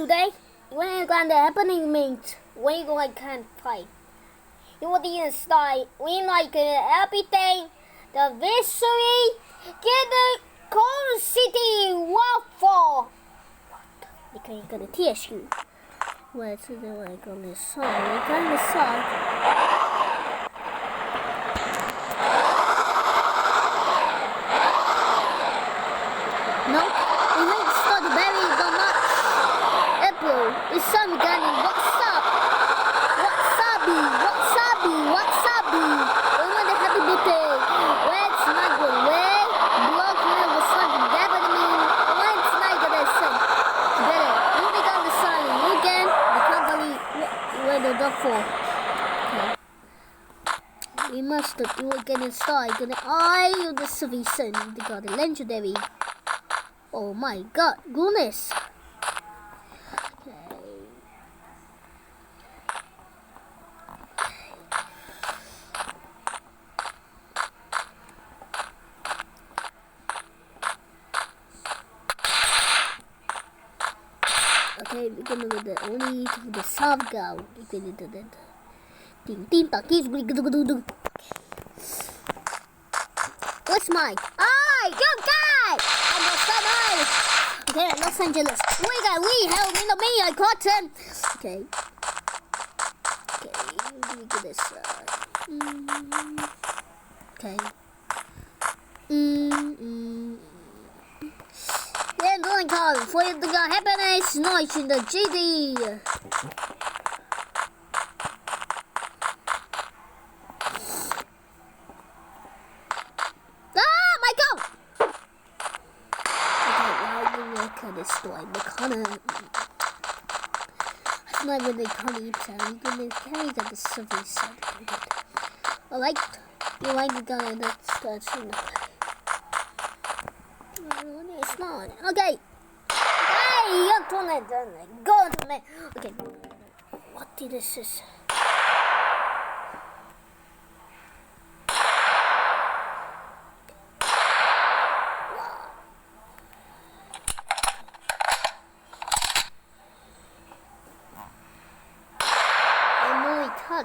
today, when you got the happening means when you like can't fight. You will be inside when like everything, the victory, get the cold city Warfore. Because you're gonna teach you. What's the like on this side? We're on the side. No, we might start very much. April, it's some gunning. What's up? Wasabi. We want to happy birthday. Let's not go away. Block me with something happening. Let's not get a sun. Better. You become the sun. You can the company where the dog for. Okay. We must do it again inside. The eye of the sufficient. They got the legendary. Oh my god, goodness. Okay, we're gonna do the only to the soft go. We're gonna do that. Ding ding ding. What's mine? Go guy! I'm the sun eyes. Okay, Los Angeles. We help in the me, I caught him. Okay. Okay, let me do this. Okay. Yeah, going call for you to go happiness noise in the GD. Destroy the corner. That's not really funny, so I'm gonna carry that the surface side. Alright, you like the gun that's it's not. Okay. Hey, you're doing it. Go to me. Okay. What did this is?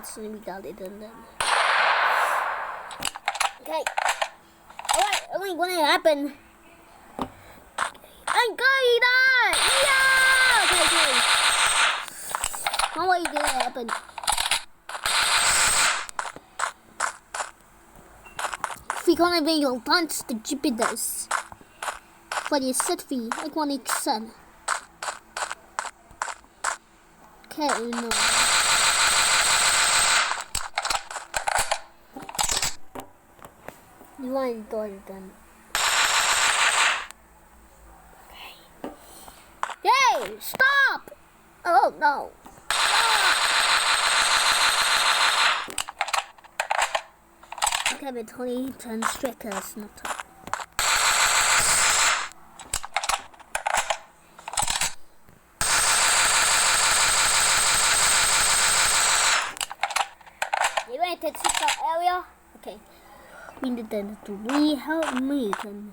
So we got it and then. Okay. Alright, only gonna happen. I'm going there! Yeah! Okay. How are you gonna happen? If we gonna be your punch the Jupiters. For your set fee, like 1x. Okay, no. You want to do it then. Okay. Hey! Stop! Oh no. Okay, but 20 10 strikers, not top. You went to the area? Okay. We need them to help me then.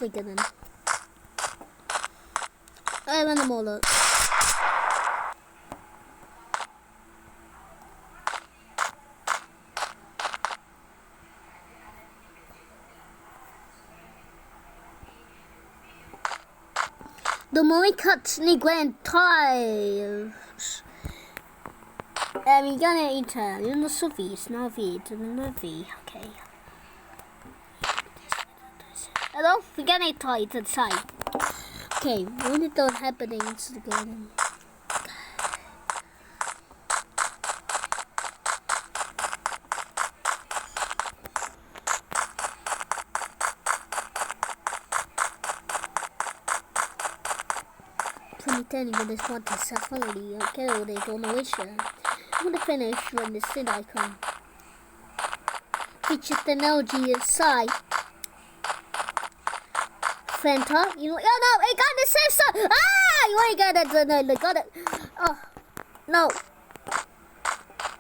Then. I run them all up. The more cuts the grand tires. We're gonna eat you know Sophie, it's not V, it's another V, okay. Hello, we're gonna tie to the side. Okay, when it don't happen, it's the garden. pretending with this one to successfully kill the golden witcher. I'm gonna finish when the sin icon features the technology inside. Fanta, you know, oh no, I got the same stuff. Ah, you ain't got it, no, I got it. Oh, no.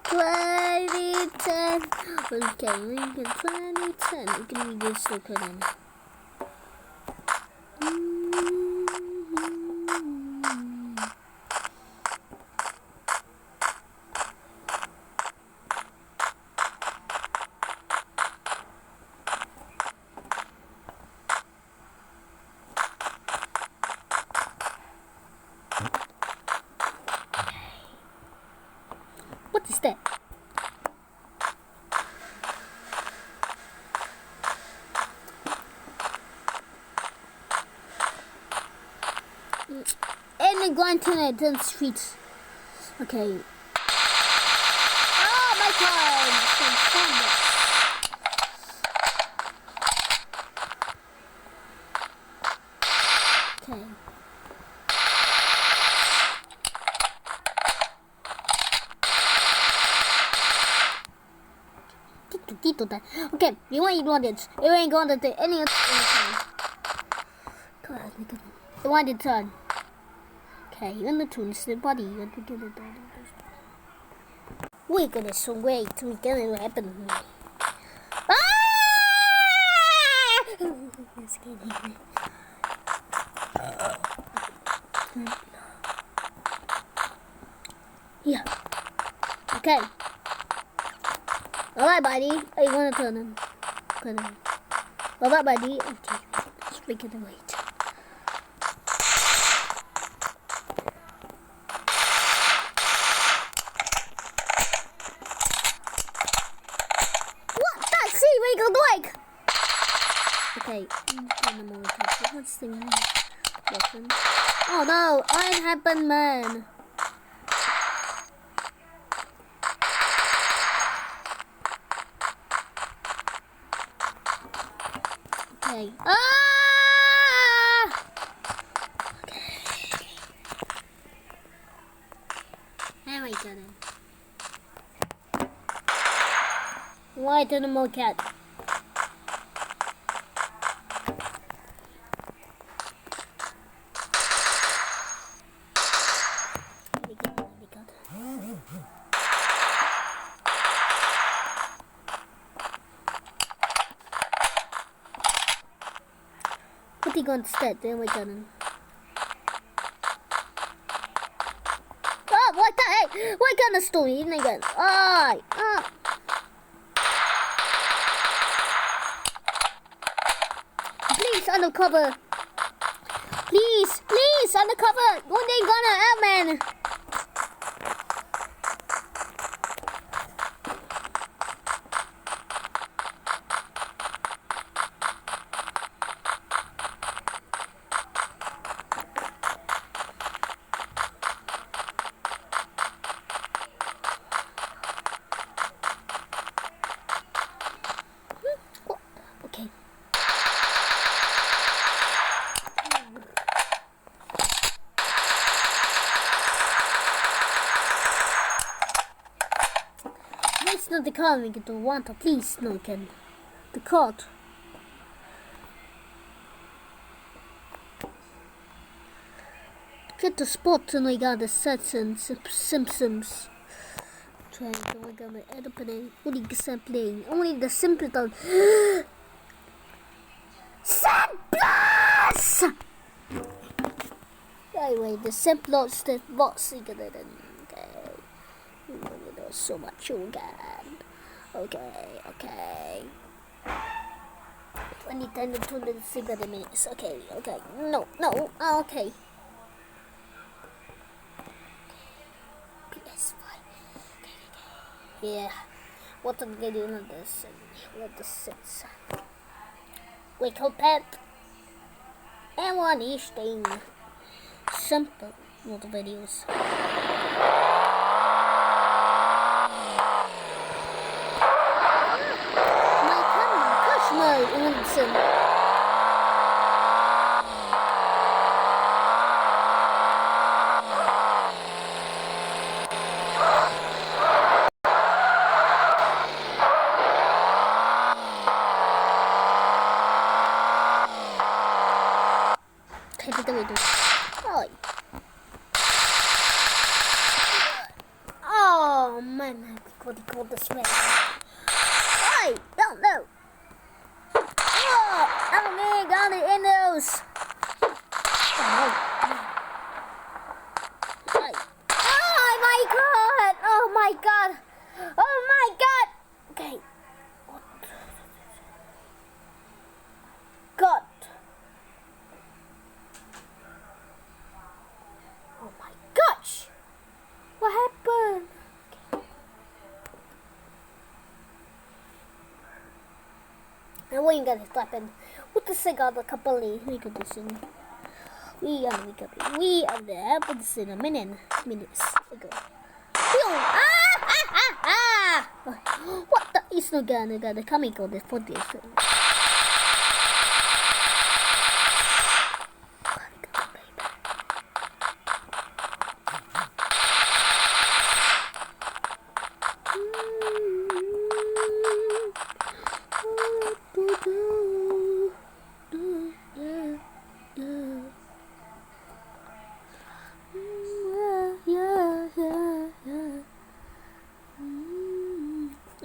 2010. Okay, we can 2010. We can read this so good on. What is that? And then going to the streets. Okay. Oh my god! Okay. Okay, you want it. You ain't gonna do any of it. God, you want it done. Okay, you're gonna tune the body. You're gonna get it done. We're gonna wait till we get it happen. Ah! Yeah. Okay. Alright, buddy. Are you gonna turn him? Alright, buddy. Okay. Let's freaking wait. What? That's see, we go like. Okay. What's the weapon? Oh no! What happened, man? Okay. Ah! Okay. There we go then. Why did the more cat? Put it on instead, then we got him. Oh, what the heck? What kind of story? Even again. Alright. Please, undercover. Please, undercover. One day gonna out, man. Okay. It's not the car we get to want to please, no can. The card. Get the spot and I got the sets and Simpsons. Trying to look at my opening. Only the sampling. Only the simpleton. Simplers! Anyway, the simplest that what's it gonna do? Okay. You know so much again. Okay. 20 times 260 minutes. Okay. No. Okay. Yeah, what am I doing on this? What the six? Wake up, pet. And one each thing. Simple little videos. My camera, push mode, Winston. what he called this way. I don't know. Oh, enemy got the windows. Oh my god! Oh my god! Oh my god! Okay. What? God. Oh my gosh! What happened? And we ain't gonna stop him. What the cigar the company we could listen. We are there happens in minutes ago. What the is no gonna come and go this for this thing.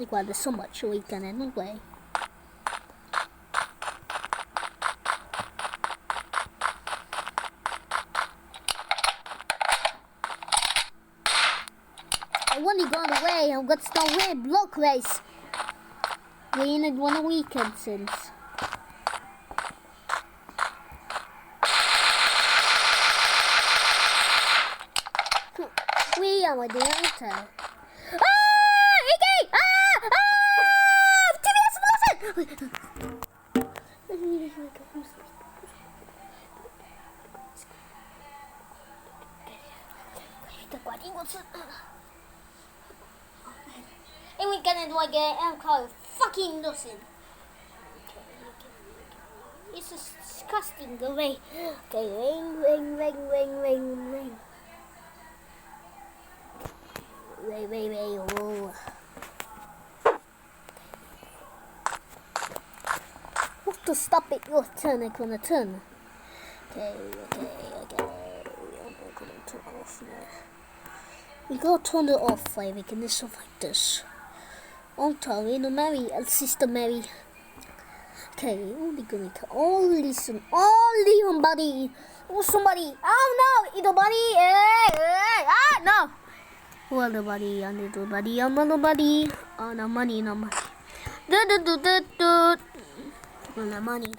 Well, there's so much we can anyway. I want to go away. I've got to win block race. We ain't won a weekend since. We are with the altar. And we're gonna do again and call fucking nothing. It's disgusting the way. Okay, ring. Ray, oh. What to stop it? Your turn, I'm gonna turn. Okay. I'm gonna turn off now. We gotta turn it off, right? We can do stuff like this. I'm telling you, Mary, Sister Mary. Okay, only gonna only somebody. Oh, somebody. Oh no, nobody. No. Well, nobody, nobody. Oh, no money. Well, no money.